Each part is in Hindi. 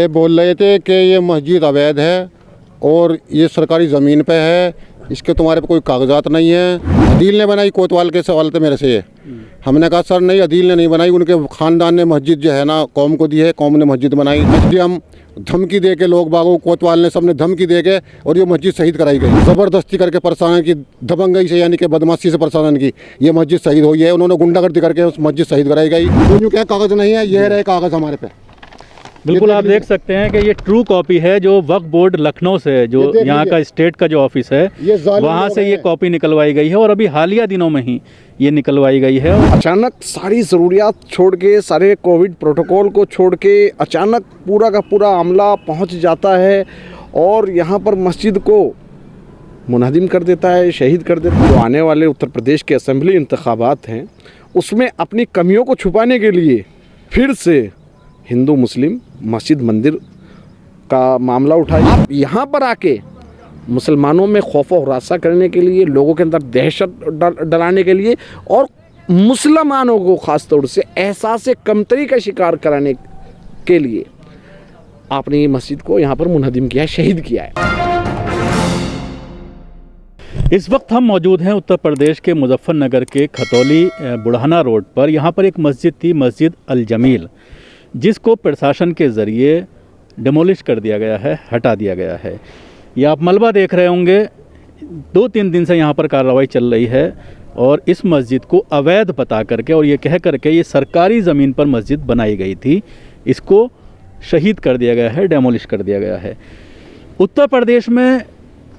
वे बोल रहे थे कि ये मस्जिद अवैध है और ये सरकारी ज़मीन पे है, इसके तुम्हारे पे कोई कागजात नहीं है। अदील ने बनाई, कोतवाल के सवाल थे मेरे से ये। हमने कहा सर नहीं, अदील ने नहीं बनाई, उनके ख़ानदान ने मस्जिद जो है ना कौम को दी है, कौम ने मस्जिद बनाई। एसडीएम धमकी दे के लोग बागों, कोतवाल ने सबने धमकी दे के और ये मस्जिद शहीद कराई गई, ज़बरदस्ती करके परेशान की, दबंगई से यानी कि बदमाशी से परेशान की ये मस्जिद शहीद हुई है। उन्होंने गुंडागर्दी करके उस मस्जिद शहीद कराई गई। तो क्या कागज़ नहीं है, यह रहे कागज़ हमारे पे। बिल्कुल आप देख सकते हैं कि ये ट्रू कॉपी है जो वक्फ बोर्ड लखनऊ से, जो यहाँ का स्टेट का जो ऑफिस है वहाँ से ये कॉपी निकलवाई गई है और अभी हालिया दिनों में ही ये निकलवाई गई है। अचानक सारी ज़रूरियात छोड़ के, सारे कोविड प्रोटोकॉल को छोड़ के अचानक पूरा का पूरा अमला पहुँच जाता है और यहाँ पर मस्जिद को मुनहदिम कर देता है, शहीद कर देता है। जो आने वाले उत्तर प्रदेश के असेंबली इंतखाबात हैं उसमें अपनी कमियों को छुपाने के लिए फिर से हिंदू मुस्लिम मस्जिद मंदिर का मामला उठाया। आप यहाँ पर आके मुसलमानों में खौफ और हरासा करने के लिए, लोगों के अंदर दहशत डलाने के लिए और मुसलमानों को ख़ास तौर से एहसास कमतरी का शिकार कराने के लिए आपने ये मस्जिद को यहाँ पर मुनहदिम किया है, शहीद किया है। इस वक्त हम मौजूद हैं उत्तर प्रदेश के मुजफ्फरनगर के खतौली बुढ़ाना रोड पर। यहाँ पर एक मस्जिद थी, मस्जिद अल जमील, जिसको प्रशासन के ज़रिए डिमोलिश कर दिया गया है, हटा दिया गया है। ये आप मलबा देख रहे होंगे, 2-3 दिन से यहाँ पर कार्रवाई चल रही है और इस मस्जिद को अवैध बता करके और ये कह करके ये सरकारी ज़मीन पर मस्जिद बनाई गई थी, इसको शहीद कर दिया गया है, डेमोलिश कर दिया गया है। उत्तर प्रदेश में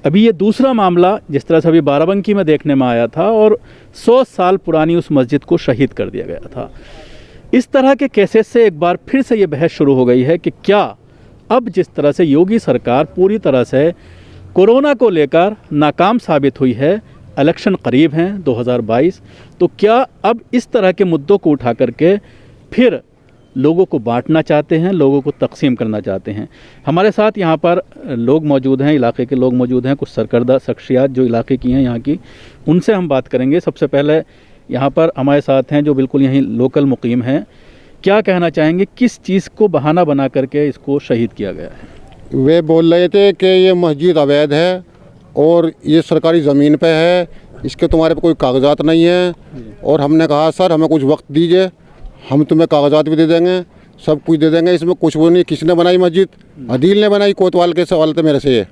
अभी ये दूसरा मामला जिस तरह से अभी बाराबंकी में देखने में आया था और 100 साल पुरानी उस मस्जिद को शहीद कर दिया गया था। इस तरह के केसेस से एक बार फिर से ये बहस शुरू हो गई है कि क्या अब जिस तरह से योगी सरकार पूरी तरह से कोरोना को लेकर नाकाम साबित हुई है, इलेक्शन करीब हैं 2022, तो क्या अब इस तरह के मुद्दों को उठा करके फिर लोगों को बांटना चाहते हैं, लोगों को तकसीम करना चाहते हैं। हमारे साथ यहाँ पर लोग मौजूद हैं, इलाके के लोग मौजूद हैं, कुछ सरकर्दा शख्सियात जो इलाके की हैं यहाँ की, उनसे हम बात करेंगे। सबसे पहले यहाँ पर हमारे साथ हैं जो बिल्कुल यहीं लोकल मुकीम हैं। क्या कहना चाहेंगे, किस चीज़ को बहाना बना करके इसको शहीद किया गया है? वे बोल रहे थे कि ये मस्जिद अवैध है और ये सरकारी ज़मीन पे है, इसके तुम्हारे पे कोई कागजात नहीं है। और हमने कहा सर हमें कुछ वक्त दीजिए, हम तुम्हें कागजात भी दे देंगे, सब कुछ दे देंगे, इसमें कुछ वो नहीं। किसने बनाई मस्जिद? अदील ने बनाई, कोतवाल के सवाल थे मेरे से ये।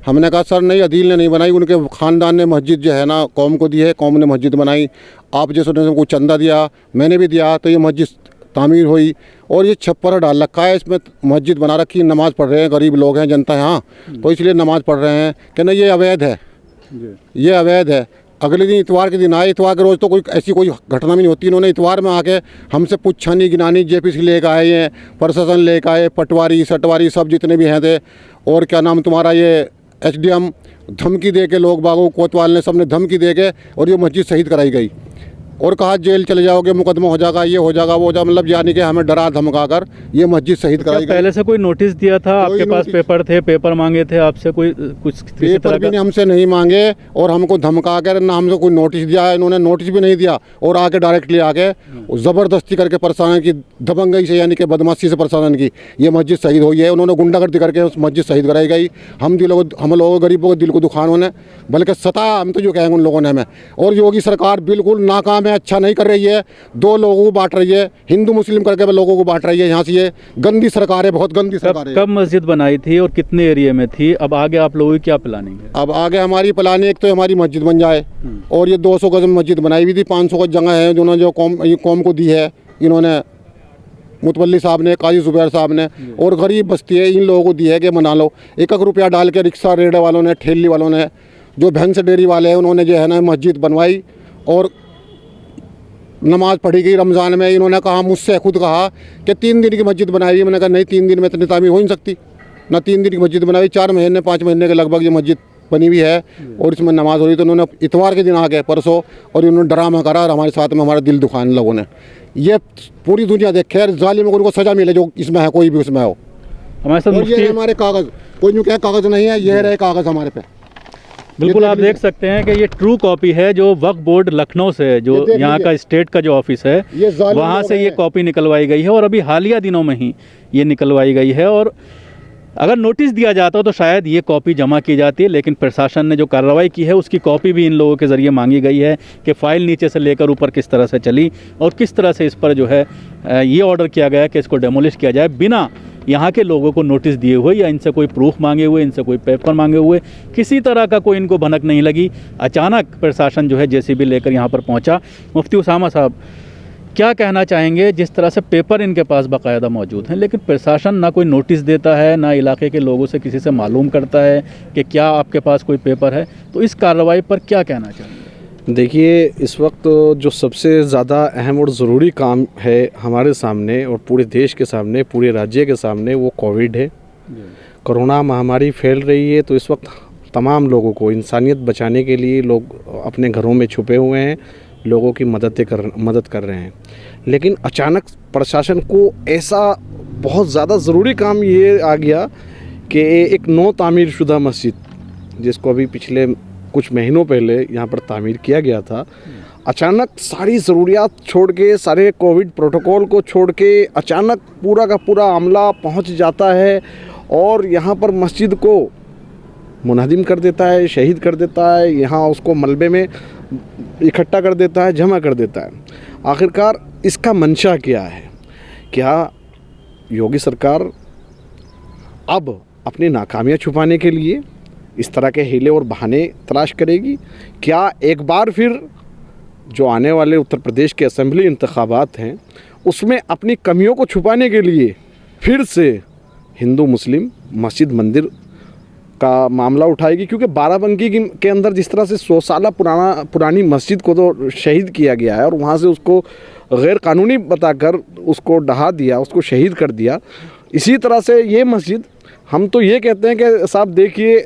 हमने कहा सर नहीं, अदील ने नहीं बनाई, उनके ख़ानदान ने मस्जिद जो है ना कौम को दी है, कौम ने मस्जिद बनाई। आप जैसे उन्होंने कुछ चंदा दिया, मैंने भी दिया, तो ये मस्जिद तामीर हुई और ये छप्पर डाल रखा है, इसमें मस्जिद बना रखी, नमाज़ पढ़ रहे हैं, गरीब लोग हैं, जनता है, हाँ, तो इसलिए नमाज़ पढ़ रहे हैं कि नहीं ये अवैध है, ये अवैध है। अगले दिन इतवार के दिन आए, इतवार के रोज़ तो कोई ऐसी कोई घटना भी नहीं होती। इन्होंने इतवार में आके हमसे पुछानी गिनानी, जेपीसी लेकर आए हैं, प्रशासन लेकर आए, पटवारी सटवारी सब जितने भी हैं थे, और क्या नाम तुम्हारा ये एसडीएम धमकी दे के लोग बागों, कोतवाल ने सबने धमकी दे के और ये मस्जिद शहीद कराई गई और कहा जेल चले जाओगे, मुकदमा हो जाएगा, ये हो जाएगा, वो हो जाएगा, मतलब यानी कि हमें डरा धमका कर ये मस्जिद शहीद कराई गई। पहले से कोई नोटिस दिया था? आपके पास पेपर थे, पेपर मांगे थे आपसे? कोई कुछ पेपर भी हमसे नहीं मांगे और हमको धमका कर ना हमसे कोई नोटिस दिया, इन्होंने नोटिस भी नहीं दिया और आके डायरेक्टली आके ज़बरदस्ती करके परेशान की, दबंगई से यानी कि बदमाशी से परेशान की ये मस्जिद शहीद हुई है। उन्होंने गुंडागर्दी करके उस मस्जिद शहीद कराई गई। हम लोगों गरीबों के दिल को दुखान उन्होंने, बल्कि सताया, हम तो जो कहेंगे उन लोगों ने हमें। और योगी सरकार बिल्कुल नाकाम है, अच्छा नहीं कर रही है, दो लोगों को बांट रही है, हिंदू मुस्लिम करके लोगों को बांट रही है। यहाँ से ये गंदी सरकार है, बहुत गंदी सरकार है। कब मस्जिद बनाई थी और कितने एरिया में थी? अब आगे आप लोगों की क्या प्लानिंग है? अब आगे हमारी प्लानिंग एक तो हमारी मस्जिद बन जाए और ये 200 गज मस्जिद बनाई हुई थी, 500 गज जगह है जो उन्होंने जो कौम को दी है, इन्होंने मुतवल्ली साहब ने, काजी जुबैर साहब ने, और गरीब बस्ती है इन लोगों को दी है कि मना लो। 1-1 रुपया डाल के रिक्शा रेडे वालों ने, ठेली वालों ने, जो भैंस डेयरी वाले हैं, उन्होंने जो है ना मस्जिद बनवाई और नमाज़ पढ़ी गई रमज़ान में। इन्होंने कहा, मुझसे खुद कहा कि 3 दिन की मस्जिद बनाई है। मैंने कहा नहीं, 3 दिन में इतनी तामीर हो नहीं सकती ना, 3 दिन की मस्जिद बनाई, 4 महीने 5 महीने के लगभग ये मस्जिद बनी हुई है और इसमें नमाज़ हो रही। तो उन्होंने इतवार के दिन आ गए परसों और इन्होंने ड्रामा करा और हमारे साथ में हमारा दिल दुखाने लोगों ने। ये पूरी दुनिया देखे, जालिम को उनको सज़ा मिले जो इसमें है, कोई भी उसमें हो। हमारे साथ ये हमारे कागज़, कोई यूँ क्या कागज़ नहीं है, ये रहे कागज़ हमारे पे। बिल्कुल आप देख सकते हैं कि ये ट्रू कॉपी है जो वक्फ बोर्ड लखनऊ से, जो यहाँ का स्टेट का जो ऑफिस है ये जालिम वहाँ लोग से ये हैं। कॉपी निकलवाई गई है और अभी हालिया दिनों में ही ये निकलवाई गई है। और अगर नोटिस दिया जाता तो शायद ये कॉपी जमा की जाती है, लेकिन प्रशासन ने जो कार्रवाई की है उसकी कॉपी भी इन लोगों के ज़रिए मांगी गई है कि फ़ाइल नीचे से लेकर ऊपर किस तरह से चली और किस तरह से इस पर जो है ये ऑर्डर किया गया कि इसको डेमोलिश किया जाए बिना यहाँ के लोगों को नोटिस दिए हुए या इनसे कोई प्रूफ मांगे हुए, इनसे कोई पेपर मांगे हुए, किसी तरह का कोई इनको भनक नहीं लगी। अचानक प्रशासन जो है जेसीबी लेकर यहाँ पर पहुँचा। मुफ्ती उसामा साहब, क्या कहना चाहेंगे? जिस तरह से पेपर इनके पास बाकायदा मौजूद हैं, लेकिन प्रशासन ना कोई नोटिस देता है, ना इलाके के लोगों से किसी से मालूम करता है कि क्या आपके पास कोई पेपर है, तो इस कार्रवाई पर क्या कहना चाहेंगे? देखिए, इस वक्त जो सबसे ज़्यादा अहम और ज़रूरी काम है हमारे सामने और पूरे देश के सामने, पूरे राज्य के सामने, वो कोविड है। कोरोना महामारी फैल रही है, तो इस वक्त तमाम लोगों को इंसानियत बचाने के लिए लोग अपने घरों में छुपे हुए हैं, लोगों की मदद कर रहे हैं। लेकिन अचानक प्रशासन को ऐसा बहुत ज़्यादा ज़रूरी काम ये आ गया कि एक नौ तामीर शुदा मस्जिद, जिसको अभी पिछले कुछ महीनों पहले यहाँ पर तामीर किया गया था, अचानक सारी ज़रूरियात छोड़ के, सारे कोविड प्रोटोकॉल को छोड़ के अचानक पूरा का पूरा अमला पहुँच जाता है और यहाँ पर मस्जिद को मुनहदिम कर देता है, शहीद कर देता है, यहाँ उसको मलबे में इकट्ठा कर देता है, जमा कर देता है। आखिरकार इसका मंशा क्या है? क्या योगी सरकार अब अपनी नाकामियाँ छुपाने के लिए इस तरह के हीले और बहाने तलाश करेगी? क्या एक बार फिर जो आने वाले उत्तर प्रदेश के असेंबली इंतखाबात हैं उसमें अपनी कमियों को छुपाने के लिए फिर से हिंदू मुस्लिम मस्जिद मंदिर का मामला उठाएगी? क्योंकि बाराबंकी के अंदर जिस तरह से 100 साल पुरानी मस्जिद को तो शहीद किया गया है और वहाँ से उसको गैर कानूनी बताकर उसको ढहा दिया, उसको शहीद कर दिया, इसी तरह से ये मस्जिद, हम तो ये कहते हैं कि साहब देखिए,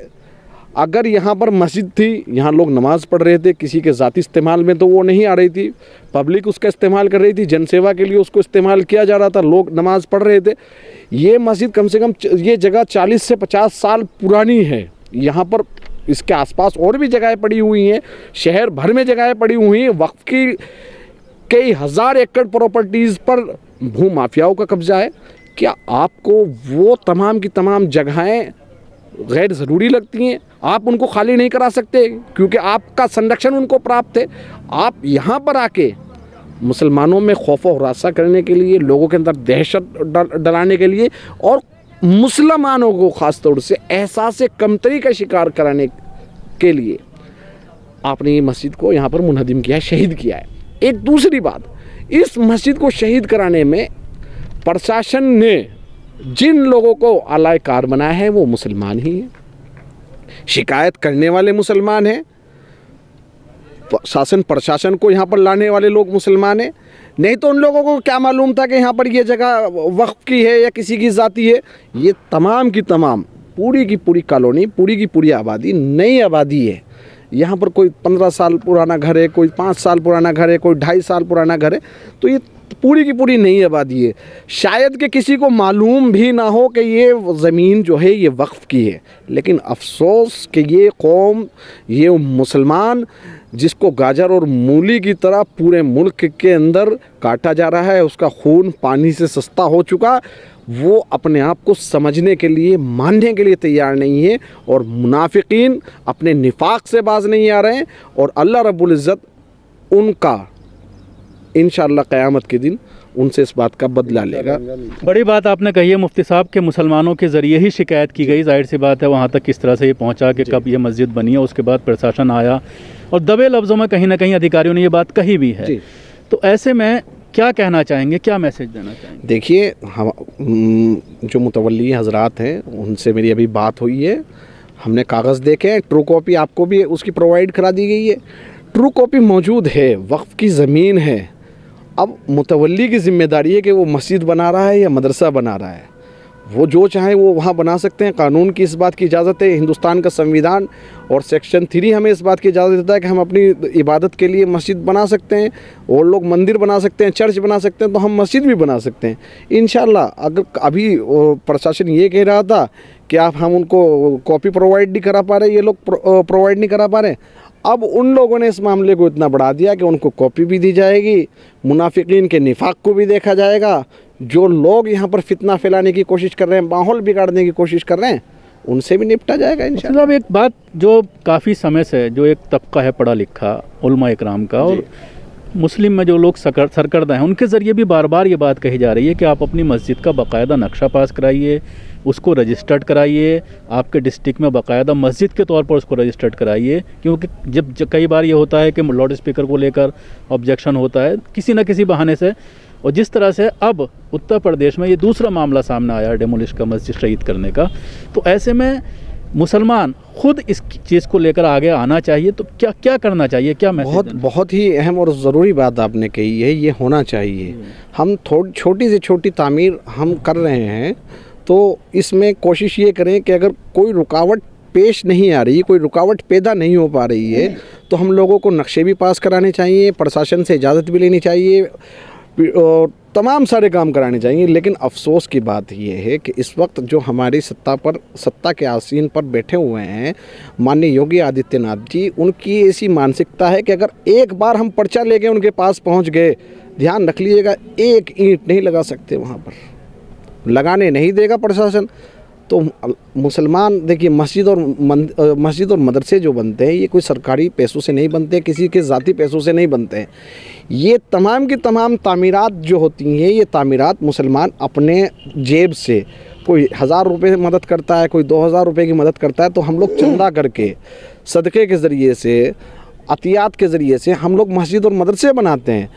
अगर यहाँ पर मस्जिद थी, यहाँ लोग नमाज़ पढ़ रहे थे, किसी के ज़ाती इस्तेमाल में तो वो नहीं आ रही थी, पब्लिक उसका इस्तेमाल कर रही थी, जनसेवा के लिए उसको इस्तेमाल किया जा रहा था, लोग नमाज़ पढ़ रहे थे। ये मस्जिद कम से कम ये जगह 40 से 50 साल पुरानी है। यहाँ पर इसके आसपास और भी जगहें पड़ी हुई हैं, शहर भर में जगहें पड़ी हुई हैं, वक्फ की कई हज़ार एकड़ प्रॉपर्टीज़ पर भू माफियाओं का कब्जा है। क्या आपको वो तमाम की तमाम जगहें गैर ज़रूरी लगती हैं? आप उनको खाली नहीं करा सकते क्योंकि आपका संरक्षण उनको प्राप्त है। आप यहाँ पर आके मुसलमानों में खौफ और हरासा करने के लिए, लोगों के अंदर दहशत डलाने के लिए और मुसलमानों को ख़ास तौर से एहसास कमतरी का शिकार कराने के लिए आपने ये मस्जिद को यहाँ पर मुनहदिम किया है, शहीद किया है। एक दूसरी बात, इस मस्जिद को शहीद कराने में प्रशासन ने जिन लोगों को आलाए कार बनाया है वो मुसलमान ही हैं, शिकायत करने वाले मुसलमान हैं, शासन प्रशासन को यहाँ पर लाने वाले लोग मुसलमान हैं। नहीं तो उन लोगों को क्या मालूम था कि यहाँ पर ये जगह वक्फ की है या किसी की ज़ाती है? ये तमाम की तमाम पूरी की पूरी कॉलोनी, पूरी की पूरी आबादी नई आबादी है। यहाँ पर कोई 15 साल पुराना घर है, कोई 5 साल पुराना घर है, कोई 2.5 साल पुराना घर है, तो ये पूरी की पूरी नई आबादी है। शायद कि किसी को मालूम भी ना हो कि ये ज़मीन जो है ये वक्फ की है, लेकिन अफसोस कि ये कौम, ये मुसलमान जिसको गाजर और मूली की तरह पूरे मुल्क के अंदर काटा जा रहा है, उसका खून पानी से सस्ता हो चुका, वो अपने आप को समझने के लिए, मानने के लिए तैयार नहीं है और मुनाफिकीन अपने निफाक से बाज नहीं आ रहे हैं और अल्लाह रब्बुल इज़्ज़त उनका इंशाअल्लाह क़यामत के दिन उनसे इस बात का बदला लेगा। बड़ी बात आपने कही है मुफ्ती साहब के मुसलमानों के ज़रिए ही शिकायत की गई, जाहिर सी बात है वहाँ तक किस तरह से ये पहुँचा कि कब ये मस्जिद बनी है, उसके बाद प्रशासन आया और दबे लफ्ज़ों में कहीं ना कहीं अधिकारियों ने ये बात कही भी है। तो ऐसे में क्या कहना चाहेंगे, क्या मैसेज देना चाहेंगे? देखिए, हम जो मुतवल्ली हजरात हैं उनसे मेरी अभी बात हुई है, हमने कागज़ देखे हैं, ट्रू कॉपी आपको भी उसकी प्रोवाइड करा दी गई है, ट्रू कॉपी मौजूद है, वक्फ की ज़मीन है। अब मुतवल्ली की ज़िम्मेदारी है कि वो मस्जिद बना रहा है या मदरसा बना रहा है, वो जो चाहें वो वहाँ बना सकते हैं। कानून की इस बात की इजाज़त है, हिंदुस्तान का संविधान और सेक्शन 3 हमें इस बात की इजाज़त देता है कि हम अपनी इबादत के लिए मस्जिद बना सकते हैं, और लोग मंदिर बना सकते हैं, चर्च बना सकते हैं, तो हम मस्जिद भी बना सकते हैं इंशाल्लाह। अगर अभी प्रशासन ये कह रहा था कि आप हम उनको कॉपी प्रोवाइड नहीं करा पा रहे, ये लोग प्रोवाइड नहीं करा पा रहे, अब उन लोगों ने इस मामले को इतना बढ़ा दिया कि उनको कॉपी भी दी जाएगी, मुनाफिकीन के निफाक को भी देखा जाएगा, जो लोग यहाँ पर फितना फैलाने की कोशिश कर रहे हैं, माहौल बिगाड़ने की कोशिश कर रहे हैं, उनसे भी निपटा जाएगा इंशाल्लाह। अब एक बात जो काफ़ी समय से जो एक तबका है पढ़ा लिखा उलमा इकराम का, और मुस्लिम में जो लोग सरकर्दा हैं, उनके ज़रिए भी बार बार ये बात कही जा रही है कि आप अपनी मस्जिद का बाकायदा नक्शा पास कराइए, उसको रजिस्टर्ड कराइए, आपके डिस्ट्रिक्ट में बाकायदा मस्जिद के तौर पर उसको रजिस्टर्ड कराइए। क्योंकि जब कई बार ये होता है कि लाउड स्पीकर को लेकर ऑब्जेक्शन होता है किसी न किसी बहाने से, और जिस तरह से अब उत्तर प्रदेश में ये दूसरा मामला सामने आया है डेमोलिश का, मस्जिद शहीद करने का, तो ऐसे में मुसलमान खुद इस चीज़ को लेकर आगे आना चाहिए। तो क्या क्या करना चाहिए, क्या मैसेज? बहुत ही अहम और ज़रूरी बात आपने कही है, ये होना चाहिए। हम छोटी से छोटी तामीर हम कर रहे हैं, तो इसमें कोशिश ये करें कि अगर कोई रुकावट पेश नहीं आ रही, कोई रुकावट पैदा नहीं हो पा रही है, तो हम लोगों को नक्शे भी पास कराने चाहिए, प्रशासन से इजाज़त भी लेनी चाहिए, और तमाम सारे काम कराने चाहिए। लेकिन अफसोस की बात यह है कि इस वक्त जो हमारी सत्ता के आसीन पर बैठे हुए हैं माननीय योगी आदित्यनाथ जी, उनकी ऐसी मानसिकता है कि अगर एक बार हम पर्चा लेके उनके पास पहुंच गए, ध्यान रख लीजिएगा, एक ईंट नहीं लगा सकते वहाँ पर, लगाने नहीं देगा प्रशासन। तो मुसलमान देखिए, मस्जिद और मदरसे जो बनते हैं, ये कोई सरकारी पैसों से नहीं बनते, किसी के ज़ाती पैसों से नहीं बनते हैं। ये तमाम की तमाम तामीरात जो होती हैं, ये तामीरात मुसलमान अपने जेब से, कोई 1000 रुपये मदद करता है, कोई 2000 रुपये की मदद करता है, तो हम लोग चंदा करके, सदक़े के ज़रिए से, अतियात के ज़रिए से हम लोग मस्जिद और मदरसे बनाते हैं।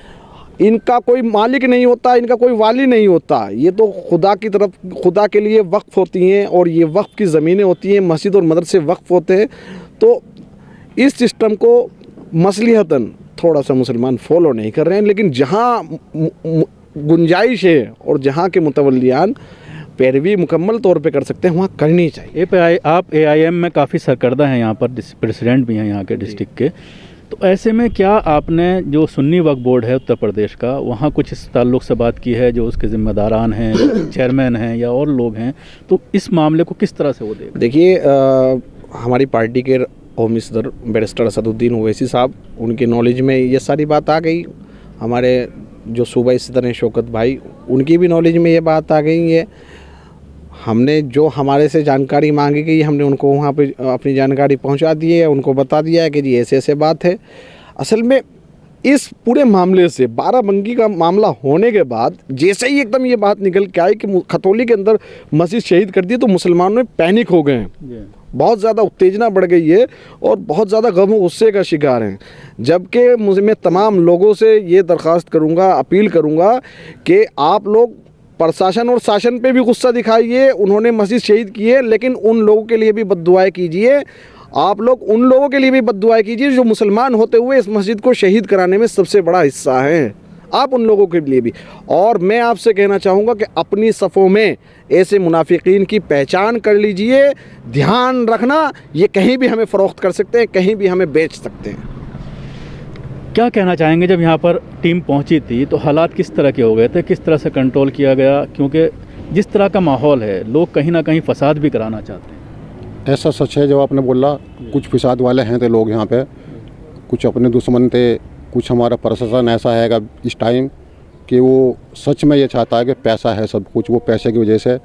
इनका कोई मालिक नहीं होता, इनका कोई वाली नहीं होता, ये तो खुदा के लिए वक्फ़ होती हैं, और ये वक्फ़ की ज़मीनें होती हैं, मस्जिद और मदरसे वक्फ़ होते हैं। तो इस सिस्टम को मसलिहतन थोड़ा सा मुसलमान फॉलो नहीं कर रहे हैं, लेकिन जहाँ गुंजाइश है और जहाँ के मुतवल्लियान पैरवी मुकम्मल तौर पे कर सकते हैं, वहाँ करनी चाहिए। आप AIM में काफ़ी सरकर्दा हैं, यहाँ पर प्रेसिडेंट भी हैं यहाँ के डिस्ट्रिक्ट के, तो ऐसे में क्या आपने जो सुन्नी वक्फ बोर्ड है उत्तर प्रदेश का, वहाँ कुछ इस ताल्लुक़ से बात की है, जो उसके ज़िम्मेदारान हैं, चेयरमैन हैं या और लोग हैं, तो इस मामले को किस तरह से वो देखें? देखिए, हमारी पार्टी के होम सदर बैरिस्टर असदुद्दीन ओवैसी साहब, उनके नॉलेज में ये सारी बात आ गई। हमारे जो सूबाई सदर हैं शौकत भाई, उनकी भी नॉलेज में ये बात आ गई है। हमने जो हमारे से जानकारी मांगी गई, हमने उनको वहाँ पे अपनी जानकारी पहुँचा दी है, उनको बता दिया है कि जी ऐसे ऐसे बात है। असल में इस पूरे मामले से बाराबंकी का मामला होने के बाद जैसे ही एकदम ये बात निकल के आई कि खतौली के अंदर मस्जिद शहीद कर दी, तो मुसलमानों में पैनिक हो गए हैं, बहुत ज़्यादा उत्तेजना बढ़ गई है और बहुत ज़्यादा गम और गुस्से का शिकार हैं। जबकि मैं तमाम लोगों से ये दरख्वास्त करूँगा, अपील करूँगा कि आप लोग प्रशासन और शासन पे भी गुस्सा दिखाइए, उन्होंने मस्जिद शहीद की है, लेकिन उन लोगों के लिए भी बद्दुआएं कीजिए। आप लोग उन लोगों के लिए भी बद्दुआएं कीजिए जो मुसलमान होते हुए इस मस्जिद को शहीद कराने में सबसे बड़ा हिस्सा हैं, आप उन लोगों के लिए भी। और मैं आपसे कहना चाहूँगा कि अपनी सफ़ों में ऐसे मुनाफिकीन की पहचान कर लीजिए। ध्यान रखना, ये कहीं भी हमें फ़रोख्त कर सकते हैं, कहीं भी हमें बेच सकते हैं। क्या कहना चाहेंगे, जब यहाँ पर टीम पहुँची थी तो हालात किस तरह के हो गए थे, किस तरह से कंट्रोल किया गया? क्योंकि जिस तरह का माहौल है, लोग कहीं ना कहीं फसाद भी कराना चाहते हैं। ऐसा सच है जो आपने बोला, कुछ फिसाद वाले हैं थे लोग यहाँ पे, कुछ अपने दुश्मन थे, कुछ हमारा प्रशासन ऐसा है इस टाइम कि वो सच में ये चाहता है कि पैसा है सब कुछ, वो पैसे की वजह से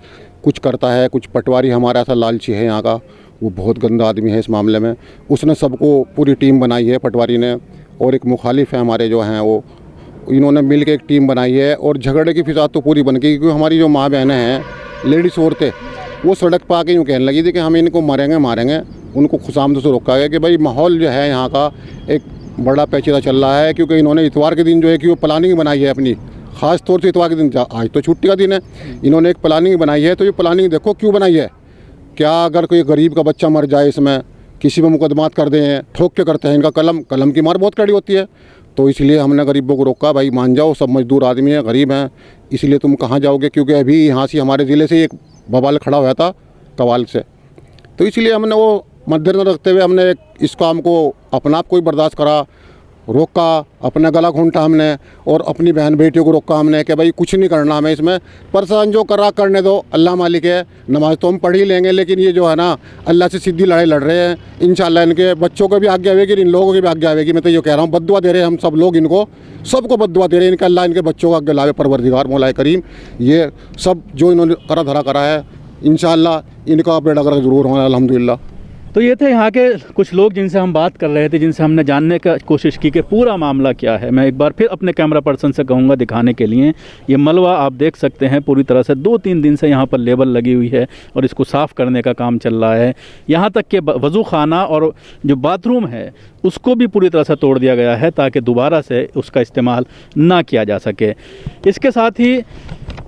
कुछ करता है। कुछ पटवारी हमारा ऐसा लालची है यहाँ का, वो बहुत गंदा आदमी है इस मामले में, उसने सबको पूरी टीम बनाई है पटवारी ने, और एक मुखालिफ है हमारे जो हैं वो, इन्होंने मिल के एक टीम बनाई है। और झगड़े की फिजाद तो पूरी बन गई, क्योंकि हमारी जो माँ बहनें हैं, लेडीज़ औरतें, वो सड़क पर आके यूँ कहने लगी थी कि हम इनको मारेंगे। उनको खुशामद से रोका गया कि भाई माहौल जो है यहाँ का एक बड़ा पेचीदा चल रहा है, क्योंकि इन्होंने इतवार के दिन जो है कि वो प्लानिंग बनाई है अपनी, ख़ास तौर से इतवार के दिन, आज तो छुट्टी का दिन है, इन्होंने एक प्लानिंग बनाई है। तो ये प्लानिंग देखो क्यों बनाई है, क्या अगर कोई गरीब का बच्चा मर जाए इसमें, किसी में मुकदमात कर दें, ठोक के करते हैं। इनका कलम की मार बहुत कड़ी होती है। तो इसलिए हमने गरीबों को रोका, भाई मान जाओ, सब मजदूर आदमी हैं, गरीब हैं, इसलिए तुम कहाँ जाओगे, क्योंकि अभी यहाँ से हमारे ज़िले से एक बवाल खड़ा हुआ था कवाल से। तो इसलिए हमने वो मद्देनजर रखते हुए हमने इस काम को अपना आप को ही बर्दाश्त करा, रोका, अपना गला घूंटा हमने, और अपनी बहन बेटियों को रोका हमने कि भाई कुछ नहीं करना हमें इसमें, प्रशासन जो कर रहा करने दो, अल्लाह मालिक है, नमाज तो हम पढ़ ही लेंगे, लेकिन ये जो है ना अल्लाह से सीधी लड़ाई लड़ रहे हैं। इंशाल्लाह इनके बच्चों को भी आज्ञा आएगी, इन लोगों की भी आज्ञा आएगी। मैं तो ये कह रहा हूँ, बद्दुआ दे रहे हैं हम सब लोग, इनको सबको बद्दुआ दे रहे हैं, इनका अल्लाह इनके बच्चों को आज्ञा लावे, परवरदिगार मौलाए करीम। ये सब जो इन्होंने करा धरा करा है, इंशाल्लाह इनका बेड़ा गर्क जरूर होना, अल्हम्दुलिल्लाह। तो ये थे यहाँ के कुछ लोग जिनसे हम बात कर रहे थे, जिनसे हमने जानने का कोशिश की कि पूरा मामला क्या है। मैं एक बार फिर अपने कैमरा पर्सन से कहूँगा दिखाने के लिए, ये मलबा आप देख सकते हैं पूरी तरह से 2-3 दिन से यहाँ पर लेबल लगी हुई है और इसको साफ़ करने का काम चल रहा है। यहाँ तक कि वज़ू खाना और जो बाथरूम है उसको भी पूरी तरह से तोड़ दिया गया है ताकि दोबारा से उसका इस्तेमाल ना किया जा सके। इसके साथ ही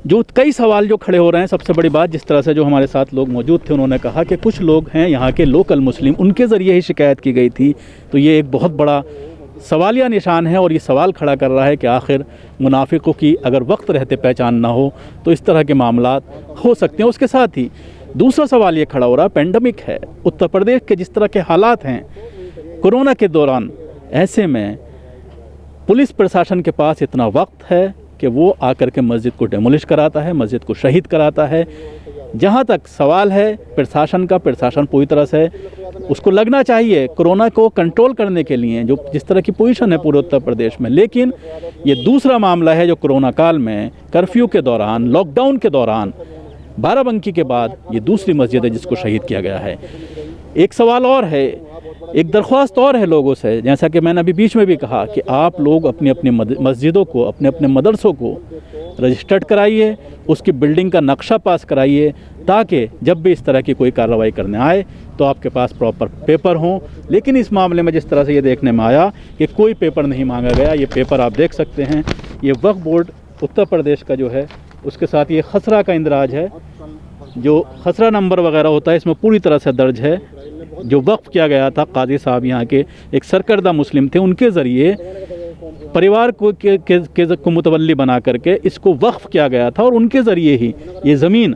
जो कई सवाल जो खड़े हो रहे हैं, सबसे बड़ी बात, जिस तरह से जो हमारे साथ लोग मौजूद थे उन्होंने कहा कि कुछ लोग हैं यहाँ के लोकल मुस्लिम, उनके ज़रिए ही शिकायत की गई थी। तो ये एक बहुत बड़ा सवालिया निशान है और ये सवाल खड़ा कर रहा है कि आखिर मुनाफिकों की अगर वक्त रहते पहचान ना हो तो इस तरह के मामला हो सकते हैं। उसके साथ ही दूसरा सवाल ये खड़ा हो रहा है, पेंडेमिक है, उत्तर प्रदेश के जिस तरह के हालात हैं कोरोना के दौरान, ऐसे में पुलिस प्रशासन के पास इतना वक्त है कि वो आकर के मस्जिद को डेमोलिश कराता है, मस्जिद को शहीद कराता है। जहाँ तक सवाल है प्रशासन का, प्रशासन पूरी तरह से उसको लगना चाहिए कोरोना को कंट्रोल करने के लिए, जो जिस तरह की पोजीशन है पूरे उत्तर प्रदेश में। लेकिन ये दूसरा मामला है जो कोरोना काल में कर्फ्यू के दौरान, लॉकडाउन के दौरान, बाराबंकी के बाद ये दूसरी मस्जिद है जिसको शहीद किया गया है। एक सवाल और है, एक दरख्वास्त और है लोगों से, जैसा कि मैंने अभी बीच में भी कहा कि आप लोग अपनी अपनी मस्जिदों को, अपने अपने मदरसों को रजिस्टर्ड कराइए, उसकी बिल्डिंग का नक्शा पास कराइए, ताकि जब भी इस तरह की कोई कार्रवाई करने आए तो आपके पास प्रॉपर पेपर हों। लेकिन इस मामले में जिस तरह से ये देखने में आया कि कोई पेपर नहीं मांगा गया। ये पेपर आप देख सकते हैं, ये वक्फ बोर्ड उत्तर प्रदेश का जो है, उसके साथ ये खसरा का इंदराज है, जो खसरा नंबर वगैरह होता है इसमें पूरी तरह से दर्ज है। जो वक्फ किया गया था, काजी साहब यहाँ के एक सरकर्दा मुस्लिम थे, उनके ज़रिए परिवार को मुतवल्ली बना करके इसको वक्फ किया गया था और उनके ज़रिए ही ये ज़मीन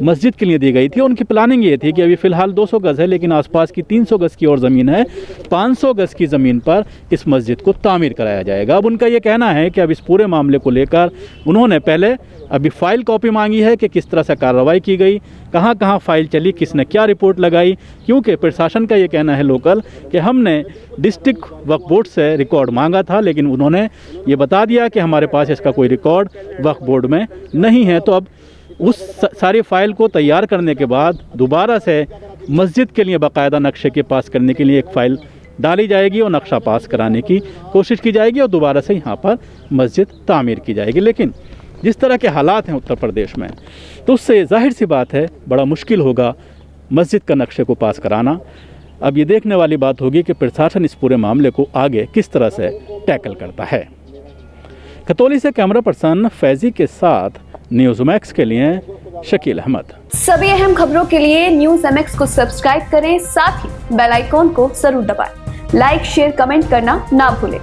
मस्जिद के लिए दी गई थी। उनकी प्लानिंग ये थी कि अभी फ़िलहाल 200 गज़ है, लेकिन आसपास की 300 गज़ की और ज़मीन है, 500 गज़ की ज़मीन पर इस मस्जिद को तामीर कराया जाएगा। अब उनका ये कहना है कि अब इस पूरे मामले को लेकर उन्होंने पहले अभी फ़ाइल कॉपी मांगी है कि किस तरह से कार्रवाई की गई, कहाँ कहाँ फ़ाइल चली, किसने क्या रिपोर्ट लगाई, क्योंकि प्रशासन का ये कहना है लोकल कि हमने डिस्ट्रिक्ट वक्फ बोर्ड से रिकॉर्ड मांगा था, लेकिन उन्होंने ये बता दिया कि हमारे पास इसका कोई रिकॉर्ड वक्फ बोर्ड में नहीं है। तो अब उस सारी फ़ाइल को तैयार करने के बाद दोबारा से मस्जिद के लिए बाकायदा नक्शे के पास करने के लिए एक फ़ाइल डाली जाएगी और नक्शा पास कराने की कोशिश की जाएगी और दोबारा से यहाँ पर मस्जिद तामीर की जाएगी। लेकिन जिस तरह के हालात हैं उत्तर प्रदेश में, तो उससे जाहिर सी बात है बड़ा मुश्किल होगा मस्जिद का नक्शे को पास कराना। अब ये देखने वाली बात होगी कि प्रशासन इस पूरे मामले को आगे किस तरह से टैकल करता है। खतौली से कैमरा पर्सन फैज़ी के साथ न्यूज़ मैक्स के लिए शकील अहमद। सभी अहम खबरों के लिए न्यूज़ MX को सब्सक्राइब करें, साथ ही बेल आइकॉन को जरूर दबाएं। लाइक, शेयर, कमेंट करना ना भूलें।